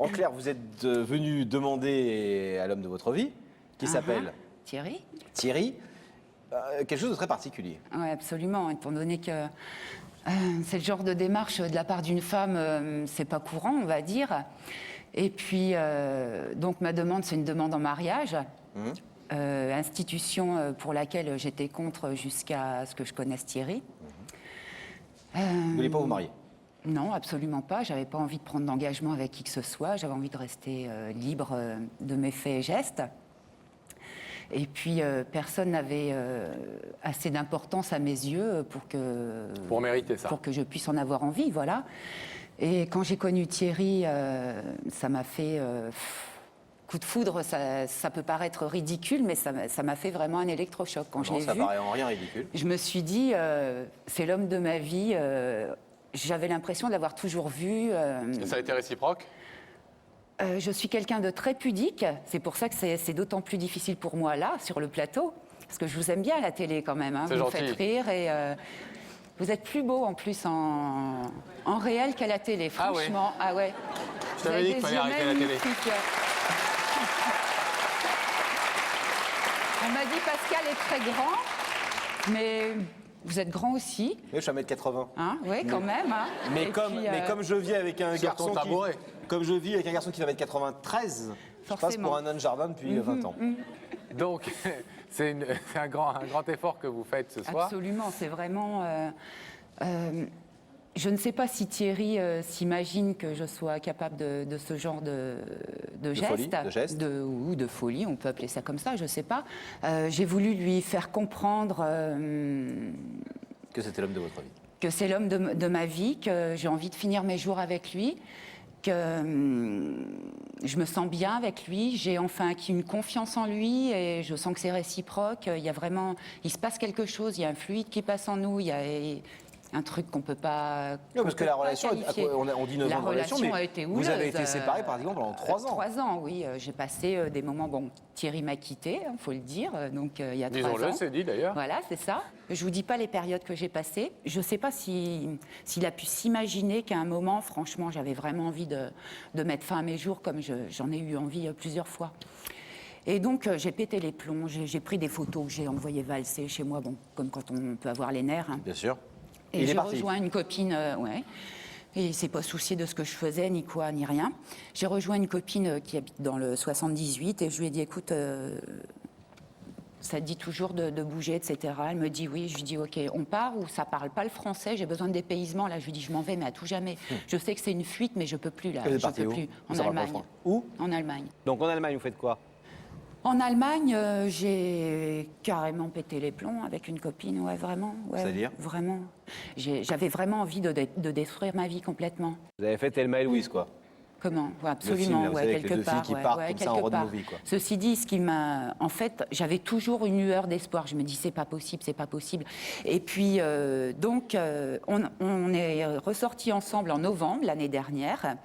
En clair, vous êtes venu demander à l'homme de votre vie, qui s'appelle Thierry. Thierry, quelque chose de très particulier. Oui, absolument. Étant donné que c'est le genre de démarche de la part d'une femme, c'est pas courant, on va dire. Et puis, donc ma demande, c'est une demande en mariage. Institution pour laquelle j'étais contre jusqu'à ce que je connaisse Thierry. Vous ne voulez pas vous marier? Non, absolument pas. J'avais pas envie de prendre d'engagement avec qui que ce soit. J'avais envie de rester libre de mes faits et gestes. Et puis, personne n'avait assez d'importance à mes yeux pour mériter ça. Pour que je puisse en avoir envie, voilà. Et quand j'ai connu Thierry, ça m'a fait... coup de foudre, ça peut paraître ridicule, mais ça m'a fait vraiment un électrochoc. Quand je l'ai vu, ça paraît en rien ridicule. Je me suis dit, c'est l'homme de ma vie. J'avais l'impression de l'avoir toujours vu. Et ça a été réciproque? Je suis quelqu'un de très pudique. C'est pour ça que c'est d'autant plus difficile pour moi, là, sur le plateau. Parce que je vous aime bien à la télé, quand même. Hein. C'est vous gentil. me faites rire et... vous êtes plus beau, en plus, en réel qu'à la télé, franchement. Ah ouais. Je t'avais dit qu'il fallait arrêter la télé. On m'a dit Pascal est très grand, mais vous êtes grand aussi. Oui, je suis à 1m80. Hein, oui, quand même. Hein. Mais comme je vis avec un garçon qui... tabouret. Comme je vis avec un garçon qui va mettre 93, je passe pour un nain de jardin depuis 20 ans. Donc, c'est un grand effort que vous faites ce soir. Absolument, c'est vraiment... je ne sais pas si Thierry s'imagine que je sois capable de ce genre de geste, ou de folie, on peut appeler ça comme ça, je ne sais pas. J'ai voulu lui faire comprendre... que c'était l'homme de votre vie. Que c'est l'homme de ma vie, que j'ai envie de finir mes jours avec lui, que je me sens bien avec lui, j'ai enfin acquis une confiance en lui et je sens que c'est réciproque. Il se passe quelque chose, il y a un fluide qui passe en nous, il y a un truc qu'on peut pas. Non, parce que la relation, on dit 9 ans de relation, mais a été houleuse. Vous avez été séparés, par exemple, pendant 3 ans. 3 ans, oui. J'ai passé des moments. Bon, Thierry m'a quitté, il faut le dire. Donc il y a 3 ans. Disons-le, c'est dit d'ailleurs. Voilà, c'est ça. Je vous dis pas les périodes que j'ai passées. Je sais pas s'il a pu s'imaginer qu'à un moment, franchement, j'avais vraiment envie de mettre fin à mes jours, comme j'en ai eu envie plusieurs fois. Et donc, j'ai pété les plombs. J'ai pris des photos que j'ai envoyées valser chez moi, bon, comme quand on peut avoir les nerfs. Hein. Bien sûr. Et j'ai rejoint une copine, ouais. Et il s'est pas soucié de ce que je faisais, ni quoi, ni rien. J'ai rejoint une copine qui habite dans le 78 et je lui ai dit, écoute, ça te dit toujours de bouger, etc. Elle me dit oui. Je lui dis, ok, on part ou ça parle pas le français, j'ai besoin de dépaysement. Là, je lui dis, je m'en vais, mais à tout jamais. Je sais que c'est une fuite, mais je peux plus, là. Je peux plus. En Allemagne. Où? En Allemagne. Donc en Allemagne, vous faites quoi? En Allemagne, j'ai carrément pété les plombs avec une copine, ouais, vraiment. Ouais, c'est-à-dire? Vraiment. J'avais vraiment envie de détruire ma vie complètement. Vous avez fait Thelma et Louise, quoi? Comment? Ouais, absolument, film, là, ouais, quelque part. Qui partent comme ça en road movie, quoi. Ceci dit, ce qui m'a... En fait, j'avais toujours une lueur d'espoir. Je me dis, c'est pas possible, c'est pas possible. Et puis, donc, on est ressortis ensemble en novembre l'année dernière.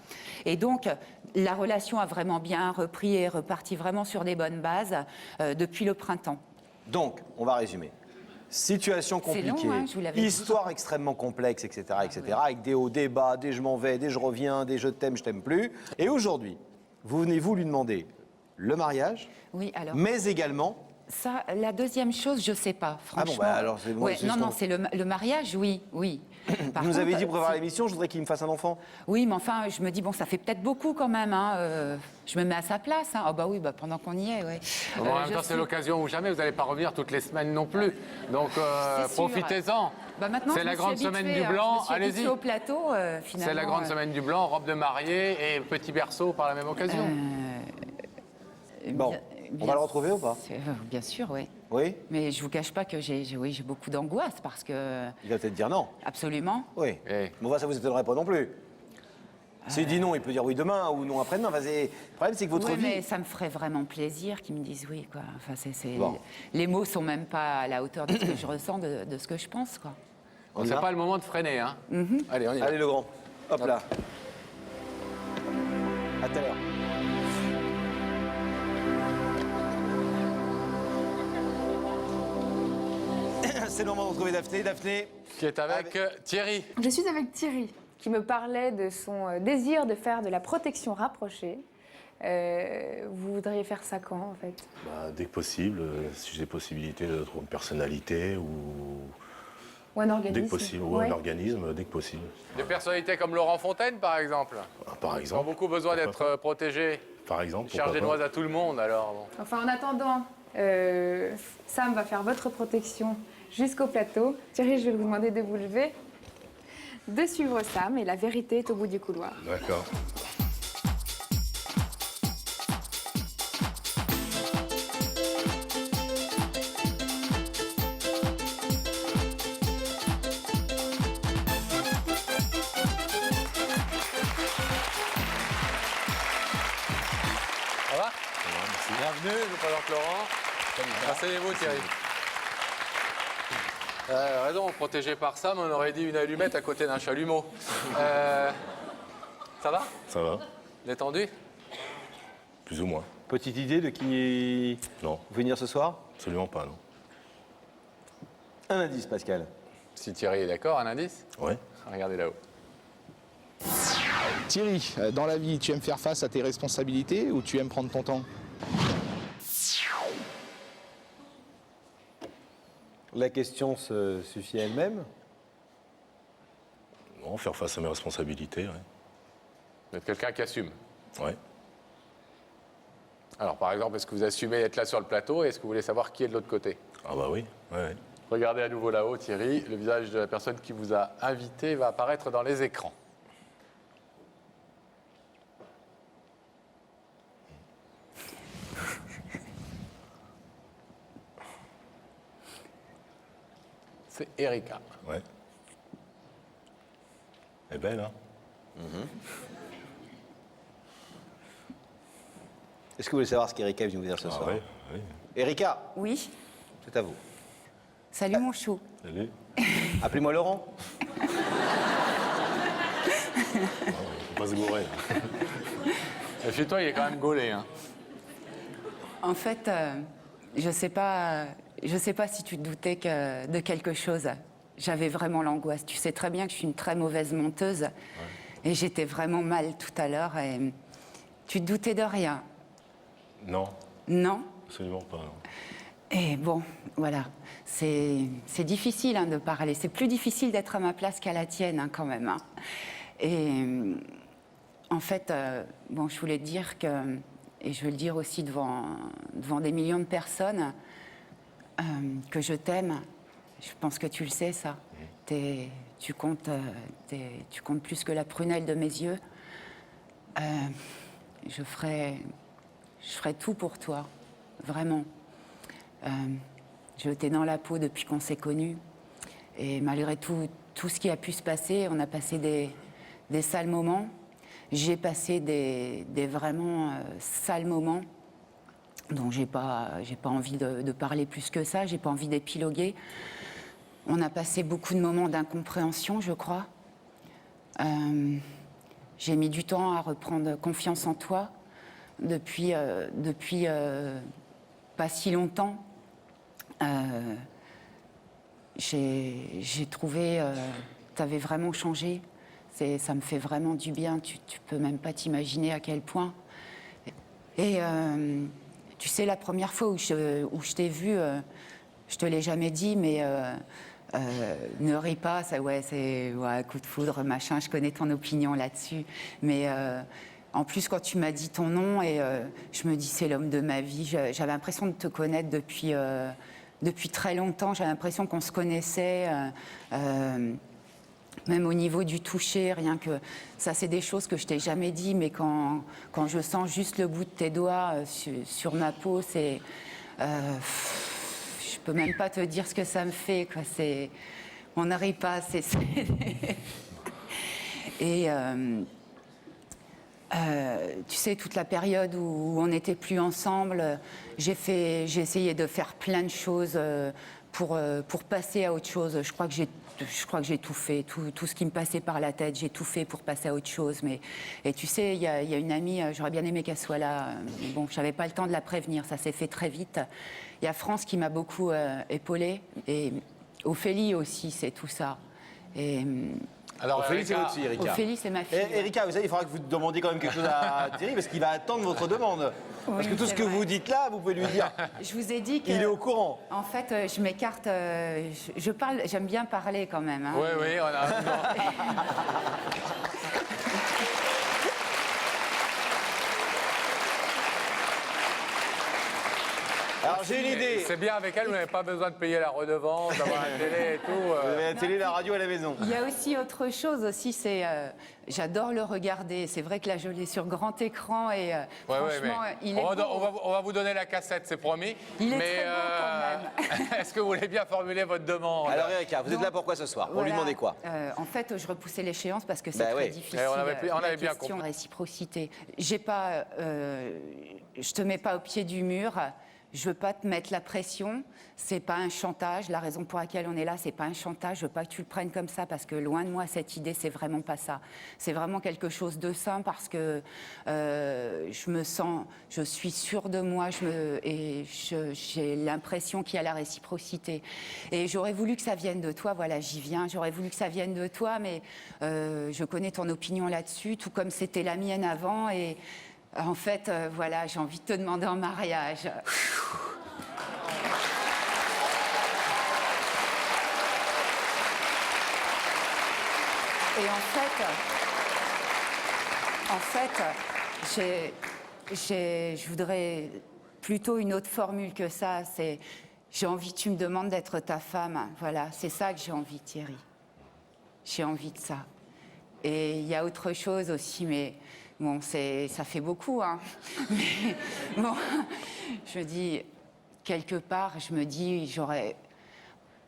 Et donc, la relation a vraiment bien repris et est repartie vraiment sur des bonnes bases depuis le printemps. Donc, on va résumer. Situation compliquée, long, hein, histoire extrêmement complexe, etc., etc., oui. Avec des hauts, des bas, des je m'en vais, des je reviens, des je t'aime plus. Et aujourd'hui, vous venez-vous lui demander le mariage, oui, alors, mais également... Ça, la deuxième chose, je ne sais pas, franchement. Ah bon, bah alors c'est bon. Ouais, non, c'est le mariage, oui. Vous nous avez dit pour préparer l'émission, je voudrais qu'il me fasse un enfant. Oui, mais enfin, je me dis, bon, ça fait peut-être beaucoup quand même. Hein, je me mets à sa place. Hein. Oh bah oui, bah, pendant qu'on y est, oui. Bon, en même temps, c'est l'occasion ou jamais. Vous n'allez pas revenir toutes les semaines non plus. Donc, profitez-en. Bah c'est la grande semaine du blanc. Allez-y. Au plateau, finalement. C'est la grande semaine du blanc, robe de mariée et petit berceau par la même occasion. Bon. On va le retrouver ou pas? Bien sûr, oui. Oui. Mais je ne vous cache pas que j'ai beaucoup d'angoisse parce que... Il va peut-être dire non. Absolument. Oui. Mais ça ne vous étonnerait pas non plus. S'il dit non, il peut dire oui demain ou non après-demain. Enfin, le problème, c'est que votre vie... mais ça me ferait vraiment plaisir qu'ils me disent oui, quoi. Enfin, Bon. Les mots ne sont même pas à la hauteur de ce que je ressens, de ce que je pense, quoi. C'est pas le moment de freiner, hein. Allez, on y va. Allez, le grand. Hop là. À tout à l'heure. C'est le moment de retrouver Daphné. Daphné. Qui est avec Thierry. Je suis avec Thierry. qui me parlait de son désir de faire de la protection rapprochée. Vous voudriez faire ça quand, en fait? Dès que possible, si j'ai possibilité de trouver une personnalité ou un organisme. dès que possible, ou un organisme, dès que possible. Des personnalités comme Laurent Fontaine, par exemple, Par qui ont exemple. beaucoup besoin d'être protégés. Par exemple. Charge des pourquoi noises à tout le monde, alors. Bon. Enfin, en attendant, Sam va faire votre protection jusqu'au plateau. Thierry, je vais vous demander de vous lever, de suivre Sam, et la vérité est au bout du couloir. pas. D'accord. Ça va? Bienvenue, je vous présente Laurent. Asseyez-vous, Thierry. Raison, protégé par Sam, on aurait dit une allumette à côté d'un chalumeau. Ça va? Ça va? Détendu? Plus ou moins. Petite idée de qui Non, venir ce soir? absolument pas, non. Un indice, Pascal. Si Thierry est d'accord, un indice? Ouais. Regardez là-haut. Thierry, dans la vie, tu aimes faire face à tes responsabilités ou tu aimes prendre ton temps? La question se suffit à elle-même. Non, faire face à mes responsabilités, ouais. Vous êtes quelqu'un qui assume. Ouais. Alors, par exemple, est-ce que vous assumez d'être là sur le plateau et est-ce que vous voulez savoir qui est de l'autre côté? Ah bah oui, ouais. Regardez à nouveau là-haut, Thierry. Le visage de la personne qui vous a invité va apparaître dans les écrans. C'est Erika. Ouais. Elle est belle, hein? Est-ce que vous voulez savoir ce qu'Erika est venue vous dire ce Ah soir? ouais, oui. Erika, Oui. c'est à vous. Salut mon chou. Salut. Appelez-moi Laurent. Faut pas se gourer. Et chez toi, il est quand même gaulé. Hein. En fait, je sais pas si tu te doutais de quelque chose. J'avais vraiment l'angoisse. Tu sais très bien que je suis une très mauvaise menteuse. Et j'étais vraiment mal tout à l'heure. Et tu te doutais de rien? Non, Non? absolument pas, non. Et bon, voilà. C'est difficile de parler. C'est plus difficile d'être à ma place qu'à la tienne, quand même. Hein. Et en fait, bon, je voulais te dire que, et je veux le dire aussi devant des millions de personnes, que je t'aime. Je pense que tu le sais, ça. Tu comptes plus que la prunelle de mes yeux. Je ferai tout pour toi, vraiment. J'étais dans la peau depuis qu'on s'est connus. Et malgré tout ce qui a pu se passer, on a passé des sales moments. J'ai passé des vraiment sales moments dont j'ai pas envie de parler plus que ça, j'ai pas envie d'épiloguer. On a passé beaucoup de moments d'incompréhension, je crois. J'ai mis du temps à reprendre confiance en toi depuis pas si longtemps. J'ai trouvé, tu avais vraiment changé. Ça me fait vraiment du bien. Tu peux même pas t'imaginer à quel point. Et tu sais, la première fois où je t'ai vue, je te l'ai jamais dit, mais ne ris pas, ça, ouais, c'est coup de foudre, machin. Je connais ton opinion là-dessus, mais en plus, quand tu m'as dit ton nom, et je me dis c'est l'homme de ma vie. J'avais l'impression de te connaître depuis très longtemps. J'avais l'impression qu'on se connaissait. Même au niveau du toucher, rien que ça, c'est des choses que je t'ai jamais dit, mais quand je sens juste le bout de tes doigts sur ma peau, c'est, je peux même pas te dire ce que ça me fait, quoi. C'est, on n'arrive pas, et tu sais, toute la période où on n'était plus ensemble, j'ai essayé de faire plein de choses pour passer à autre chose. Je crois que j'ai tout fait, tout ce qui me passait par la tête, j'ai tout fait pour passer à autre chose. Et tu sais, il y a une amie, j'aurais bien aimé qu'elle soit là, mais bon, je n'avais pas le temps de la prévenir, ça s'est fait très vite. Il y a France qui m'a beaucoup épaulée, et Ophélie aussi, c'est tout ça. Et Alors, Ophélie, c'est Erika, votre fille, Erika. Ophélie, c'est ma fille. Erika, vous savez, il faudra que vous demandiez quand même quelque chose à Thierry parce qu'il va attendre votre demande. Parce que Oui, tout ce c'est que vrai. vous dites là, vous pouvez lui dire. Je vous ai dit que. Il est au courant. En fait, je m'écarte. Je parle. J'aime bien parler quand même. Hein. Oui, oui, on a. Alors j'ai une idée. C'est bien avec elle, vous n'avez pas besoin de payer la redevance, d'avoir la télé et tout. Vous avez la télé, la radio à la maison. Il y a aussi autre chose aussi, c'est j'adore le regarder. C'est vrai que là je l'ai sur grand écran et Ouais, ouais, franchement mais il est on, va, beau. on va vous donner la cassette, c'est promis. Il est mais très beau quand même. est-ce que vous voulez bien formuler votre demande? Alors Erika, vous êtes Donc, là pourquoi ce soir? Pour lui Voilà. demander quoi? En fait, je repoussais l'échéance parce que c'est Bah très oui. difficile. Ouais, on avait la bien question compris. de réciprocité. J'ai pas, je te mets pas au pied du mur. Je veux pas te mettre la pression. C'est pas un chantage. La raison pour laquelle on est là, c'est pas un chantage. Je veux pas que tu le prennes comme ça parce que loin de moi cette idée, c'est vraiment pas ça. C'est vraiment quelque chose de sain parce que je me sens, je suis sûre de moi, j'ai l'impression qu'il y a la réciprocité. Et j'aurais voulu que ça vienne de toi. Voilà, j'y viens. J'aurais voulu que ça vienne de toi, mais je connais ton opinion là-dessus, tout comme c'était la mienne avant. Et en fait, voilà, j'ai envie de te demander en mariage. Et en fait, je voudrais plutôt une autre formule que ça. C'est, j'ai envie que tu me demandes d'être ta femme. Voilà, c'est ça que j'ai envie, Thierry. J'ai envie de ça. Et il y a autre chose aussi, mais bon, ça fait beaucoup, hein. Mais bon, je me dis, quelque part, je me dis,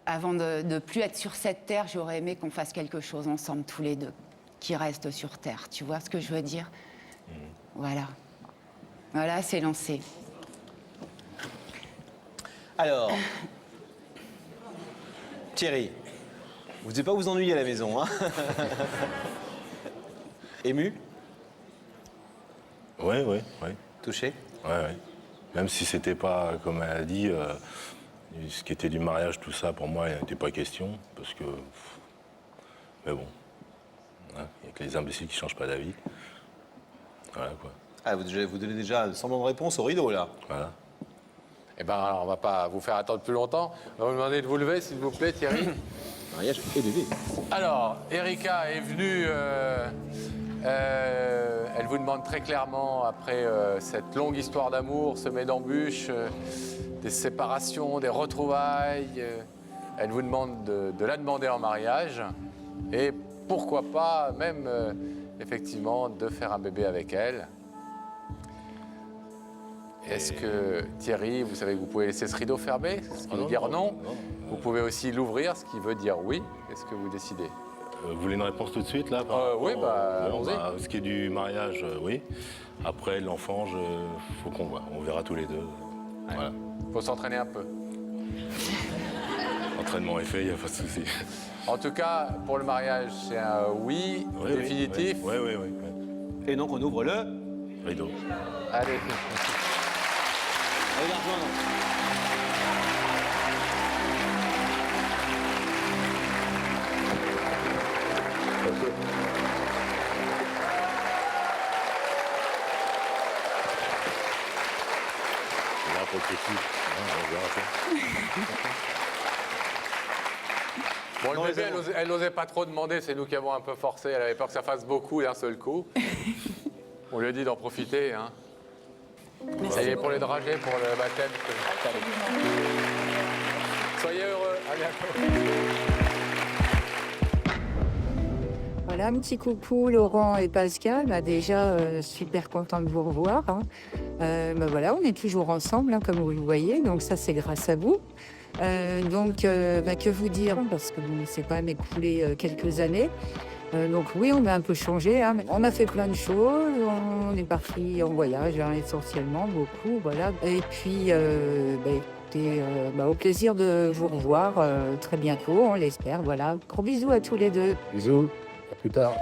avant de plus être sur cette terre, j'aurais aimé qu'on fasse quelque chose ensemble, tous les deux, qui restent sur terre. Tu vois ce que je veux dire? Voilà. Voilà, c'est lancé. Alors, Thierry, vous ne devez pas vous ennuyer à la maison, hein? Ému? Oui, oui, oui. Touché? Ouais, ouais. Même si c'était pas, comme elle a dit, ce qui était du mariage, tout ça, pour moi, il n'était pas question. Parce que. Mais bon. Hein, il n'y a que les imbéciles qui ne changent pas d'avis. Voilà, quoi. Ah, vous donnez déjà un semblant de réponse au rideau, là. Voilà. Eh ben, alors, on va pas vous faire attendre plus longtemps. On va vous demander de vous lever, s'il vous plaît, Thierry. Mariage et bébé. Alors, Erika est venue. Elle vous demande très clairement, après cette longue histoire d'amour semée d'embûches, des séparations, des retrouvailles, elle vous demande de la demander en mariage. Et pourquoi pas, même, effectivement, de faire un bébé avec elle. Est-ce que, Thierry, vous savez que vous pouvez laisser ce rideau fermé, ce qui veut dire non. Vous pouvez aussi l'ouvrir, ce qui veut dire oui. Est-ce que vous décidez? Vous voulez une réponse tout de suite, là Oui, bah, allons-y. Ce qui est du mariage, oui. Après, l'enfant, faut qu'on voit. On verra tous les deux. Ouais. Voilà. Faut s'entraîner un peu. L'entraînement est fait, il n'y a pas de souci. En tout cas, pour le mariage, c'est un oui, Oui, définitif. Oui, oui, oui. Et donc, on ouvre le Rideau. Allez. Regarde-moi. Là, pour le petit, on verra ça. Bon, le Non, bébé, mais elle n'osait pas trop demander, c'est nous qui avons un peu forcé. Elle avait peur que ça fasse beaucoup d'un seul coup. On lui a dit d'en profiter. Hein. Ça y est, pour les dragées, pour le baptême. Soyez heureux. À bientôt. Voilà, un petit coucou Laurent et Pascal. Bah, déjà, super content de vous revoir. Hein. Bah, voilà, on est toujours ensemble, hein, comme vous le voyez, donc ça c'est grâce à vous. Bah, que vous dire, parce que bon, c'est quand même écoulé quelques années. Donc oui, on a un peu changé. Hein. On a fait plein de choses. On est parti en voyage, hein, essentiellement, beaucoup. Voilà. Et puis, bah, écoutez, au plaisir de vous revoir très bientôt, on l'espère. Voilà. Gros bisous à tous les deux. Bisous, à plus tard.